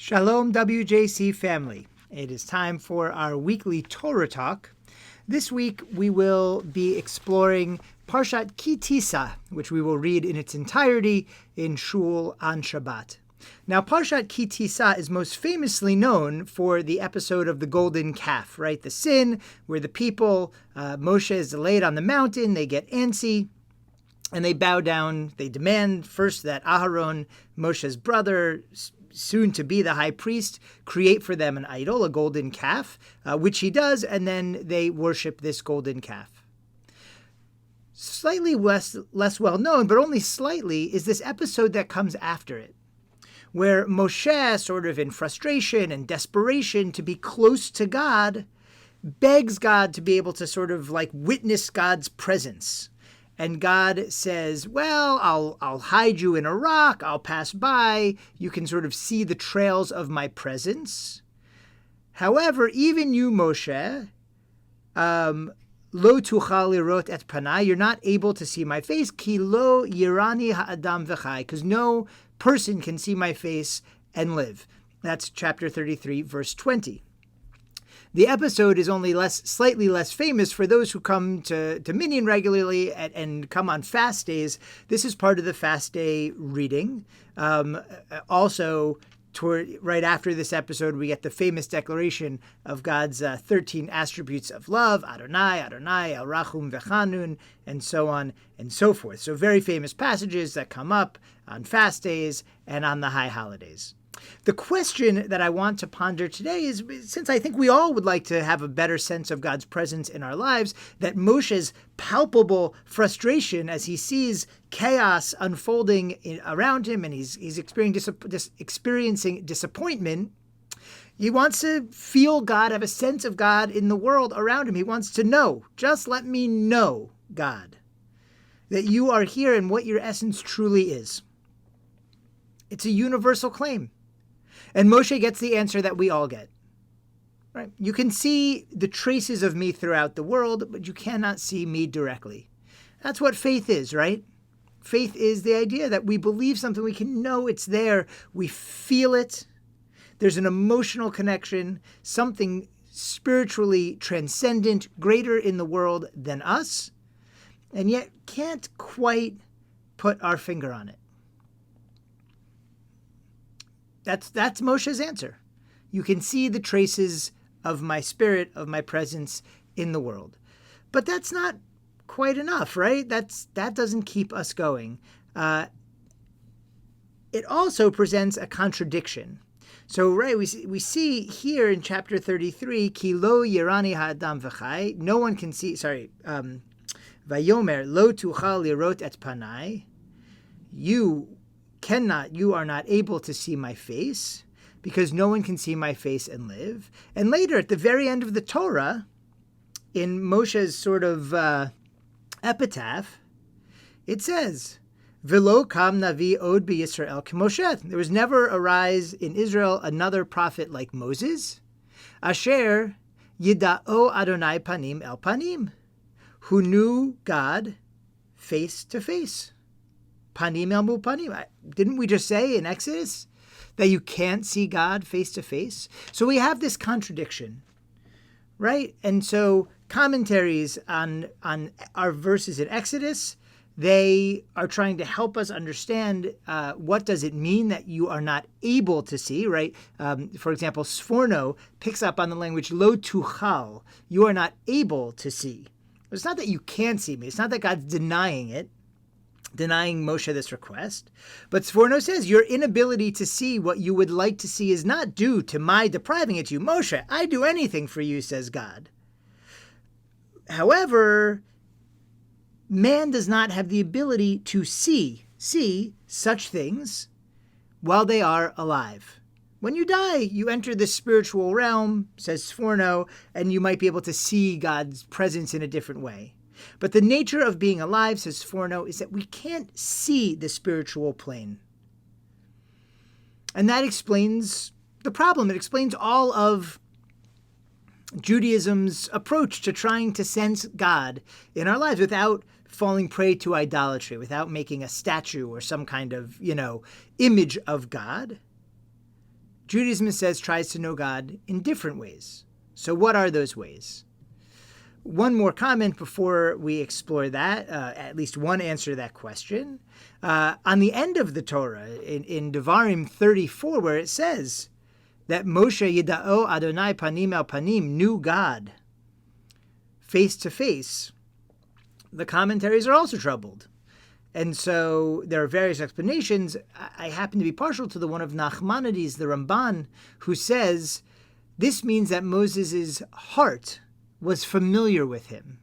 Shalom WJC family. It is time for our weekly Torah Talk. This week we will be exploring Parshat Ki Tissa, which we will read in its entirety in Shul on Shabbat. Now, Parshat Ki Tissa is most famously known for the episode of the golden calf, right? The sin where the people, Moshe is laid on the mountain, they get antsy, and they bow down. They demand first that Aharon, Moshe's brother, soon to be the high priest, create for them an idol, a golden calf, which he does, and then they worship this golden calf. Slightly less well known, but only slightly, is this episode that comes after it, where Moshe, sort of in frustration and desperation to be close to God, begs God to be able to sort of like witness God's presence. And God says, well, I'll hide you in a rock, I'll pass by, you can sort of see the trails of my presence. However, even you, Moshe, lo tuchal lirot et panai, you're not able to see my face, ki lo yirani ha'adam v'chai, because no person can see my face and live. That's chapter 33, verse 20. The episode is only slightly less famous for those who come to Minyan regularly and come on fast days. This is part of the fast day reading. Also, right after this episode, we get the famous declaration of God's 13 attributes of love, Adonai, Adonai, El Rachum V'Chanun, and so on and so forth. So very famous passages that come up on fast days and on the high holidays. The question that I want to ponder today is, since I think we all would like to have a better sense of God's presence in our lives, that Moshe's palpable frustration as he sees chaos unfolding around him and he's experiencing disappointment, he wants to feel God, have a sense of God in the world around him. He wants to know, just let me know, God, that you are here and what your essence truly is. It's a universal claim. And Moshe gets the answer that we all get. Right? You can see the traces of me throughout the world, but you cannot see me directly. That's what faith is, right? Faith is the idea that we believe something, we can know it's there, we feel it. There's an emotional connection, something spiritually transcendent, greater in the world than us, and yet can't quite put our finger on it. That's Moshe's answer. You can see the traces of my spirit, of my presence in the world. But that's not quite enough, right? That doesn't keep us going. It also presents a contradiction. So, right, we see here in chapter 33, Ki lo yirani ha'adam v'chai, no one can see, Vayomer lo tuchal lirot et panai, you are not able to see my face, because no one can see my face and live. And later, at the very end of the Torah, in Moshe's sort of epitaph, it says, V'lo kam navi od b'Yisrael k'Moshe. There was never arise in Israel another prophet like Moses, asher yida'o Adonai panim el panim, who knew God face to face. Panim el panim. Didn't we just say in Exodus that you can't see God face to face? So we have this contradiction, right? And so commentaries on our verses in Exodus, they are trying to help us understand what does it mean that you are not able to see, right? For example, Sforno picks up on the language lo tuchal. You are not able to see. It's not that you can't see me. It's not that God's denying Moshe this request. But Sforno says your inability to see what you would like to see is not due to my depriving it to you. Moshe, I do anything for you, says God. However, man does not have the ability to see such things while they are alive. When you die, you enter the spiritual realm, says Sforno, and you might be able to see God's presence in a different way. But the nature of being alive, says Sforno, is that we can't see the spiritual plane. And that explains the problem. It explains all of Judaism's approach to trying to sense God in our lives without falling prey to idolatry, without making a statue or some kind of, image of God. Judaism, it says, tries to know God in different ways. So what are those ways? One more comment before we explore that, at least one answer to that question. On the end of the Torah, in Devarim 34, where it says that Moshe Yida'o Adonai Panim El Panim knew God face to face, the commentaries are also troubled. And so there are various explanations. I happen to be partial to the one of Nachmanides, the Ramban, who says this means that Moses' heart was familiar with him,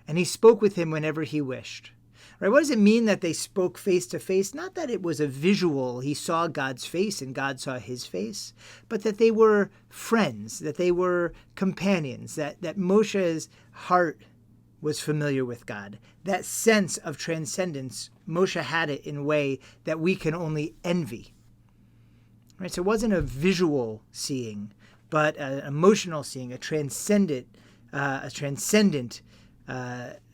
and he spoke with him whenever he wished. Right? What does it mean that they spoke face to face? Not that it was a visual, he saw God's face and God saw his face, but that they were friends, that they were companions, that Moshe's heart was familiar with God. That sense of transcendence, Moshe had it in a way that we can only envy. Right? So it wasn't a visual seeing, but an emotional seeing, a transcendent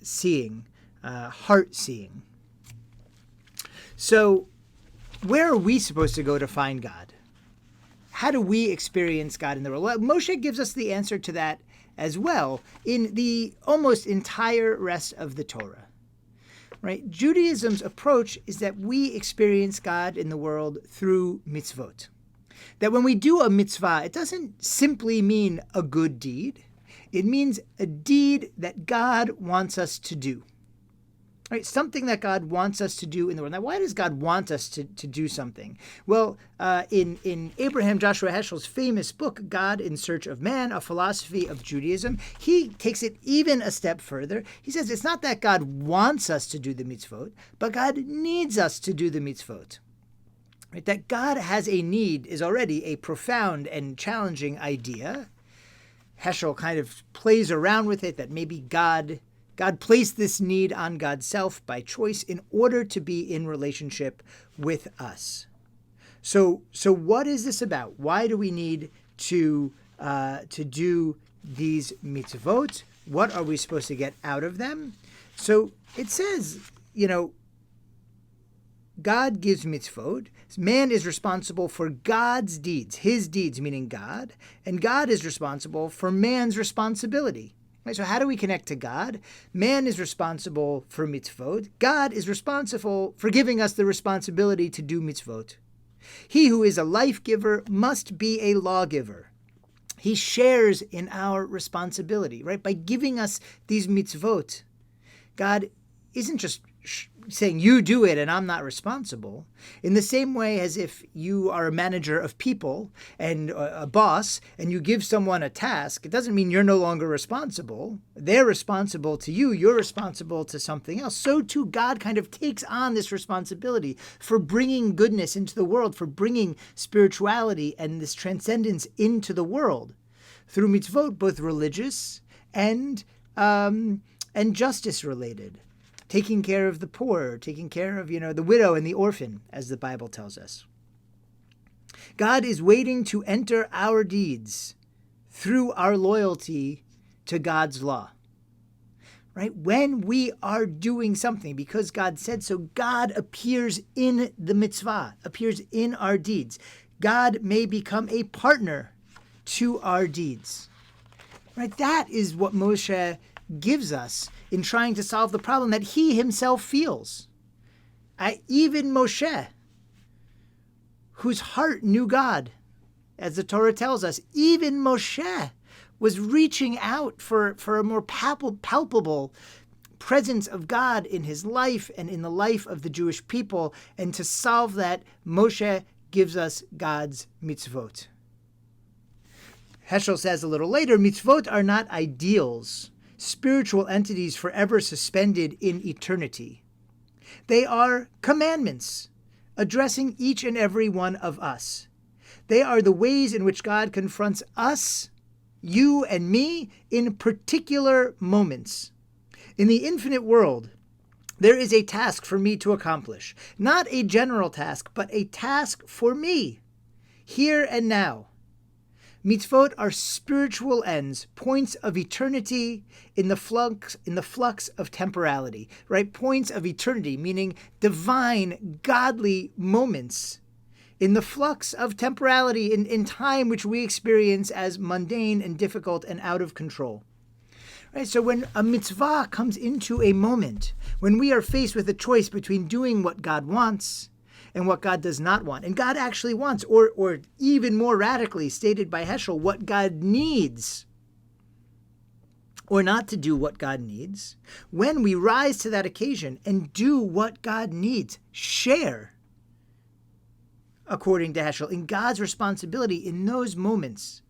seeing, heart seeing. So where are we supposed to go to find God? How do we experience God in the world? Well, Moshe gives us the answer to that as well in the almost entire rest of the Torah. Right? Judaism's approach is that we experience God in the world through mitzvot. That when we do a mitzvah, it doesn't simply mean a good deed. It means a deed that God wants us to do. Right? Something that God wants us to do in the world. Now, why does God want us to do something? Well, in Abraham Joshua Heschel's famous book, God in Search of Man, A Philosophy of Judaism, he takes it even a step further. He says it's not that God wants us to do the mitzvot, but God needs us to do the mitzvot. Right? That God has a need is already a profound and challenging idea. Heschel kind of plays around with it, that maybe God placed this need on God's self by choice in order to be in relationship with us. So what is this about? Why do we need to do these mitzvot? What are we supposed to get out of them? So it says, God gives mitzvot. Man is responsible for God's deeds, his deeds, meaning God, and God is responsible for man's responsibility. Right, so how do we connect to God? Man is responsible for mitzvot. God is responsible for giving us the responsibility to do mitzvot. He who is a life giver must be a lawgiver. He shares in our responsibility, right? By giving us these mitzvot, God isn't just saying you do it and I'm not responsible. In the same way as if you are a manager of people and a boss and you give someone a task, it doesn't mean you're no longer responsible. They're responsible to you. You're responsible to something else. So too, God kind of takes on this responsibility for bringing goodness into the world, for bringing spirituality and this transcendence into the world through mitzvot, both religious and justice related. Taking care of the poor, taking care of, the widow and the orphan, as the Bible tells us. God is waiting to enter our deeds through our loyalty to God's law. Right? When we are doing something because God said so, God appears in the mitzvah, appears in our deeds. God may become a partner to our deeds. Right? That is what Moshe gives us in trying to solve the problem that he himself feels. Even Moshe, whose heart knew God, as the Torah tells us, even Moshe was reaching out for a more palpable presence of God in his life and in the life of the Jewish people. And to solve that, Moshe gives us God's mitzvot. Heschel says a little later, mitzvot are not ideals, spiritual entities forever suspended in eternity. They are commandments addressing each and every one of us. They are the ways in which God confronts us, you and me, in particular moments. In the infinite world, there is a task for me to accomplish. Not a general task, but a task for me, here and now. Mitzvot are spiritual ends, points of eternity in the flux of temporality, right? Points of eternity, meaning divine, godly moments in the flux of temporality, in time which we experience as mundane and difficult and out of control. Right? So when a mitzvah comes into a moment, when we are faced with a choice between doing what God wants and what God does not want, and God actually wants, or even more radically stated by Heschel, what God needs, or not to do what God needs, when we rise to that occasion and do what God needs, share, according to Heschel, in God's responsibility in those moments,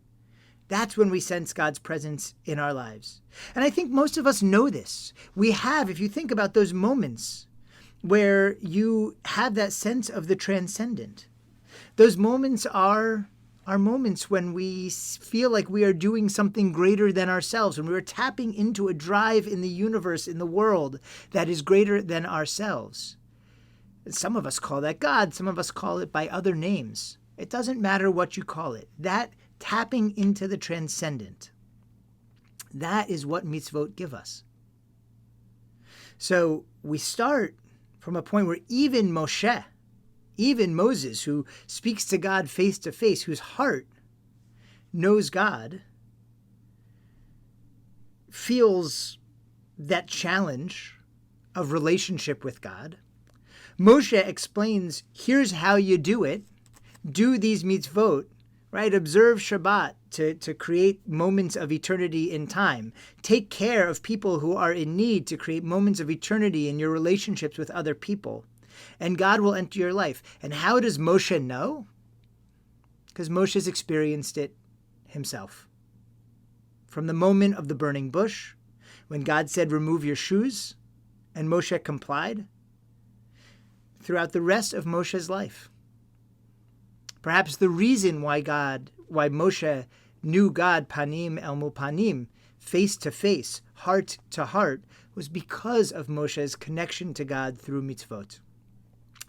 that's when we sense God's presence in our lives. And I think most of us know this. We have, if you think about those moments where you have that sense of the transcendent, those moments are moments when we feel like we are doing something greater than ourselves, when we are tapping into a drive in the universe, in the world, that is greater than ourselves. Some of us call that God. Some of us call it by other names. It doesn't matter what you call it. That tapping into the transcendent, that is what mitzvot give us. So we start from a point where even Moshe, even Moses, who speaks to God face to face, whose heart knows God, feels that challenge of relationship with God. Moshe explains, here's how you do it. Do these mitzvot, right? Observe Shabbat to create moments of eternity in time. Take care of people who are in need to create moments of eternity in your relationships with other people. And God will enter your life. And how does Moshe know? Because Moshe's experienced it himself. From the moment of the burning bush, when God said, remove your shoes, and Moshe complied, throughout the rest of Moshe's life. Perhaps the reason why Moshe knew God panim el mupanim, face to face, heart to heart, was because of Moshe's connection to God through mitzvot.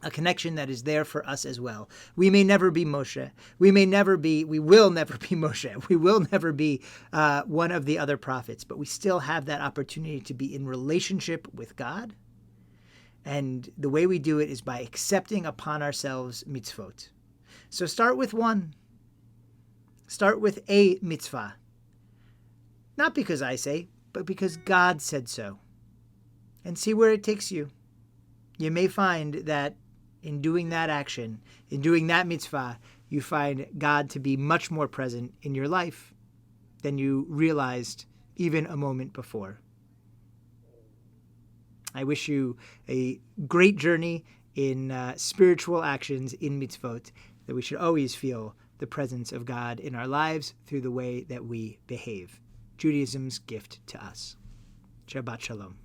A connection that is there for us as well. We may never be Moshe. We will never be Moshe. We will never be one of the other prophets, but we still have that opportunity to be in relationship with God. And the way we do it is by accepting upon ourselves mitzvot. So start with one. Start with a mitzvah. Not because I say, but because God said so. And see where it takes you. You may find that in doing that action, in doing that mitzvah, you find God to be much more present in your life than you realized even a moment before. I wish you a great journey in spiritual actions in mitzvot, that we should always feel the presence of God in our lives through the way that we behave. Judaism's gift to us. Shabbat Shalom.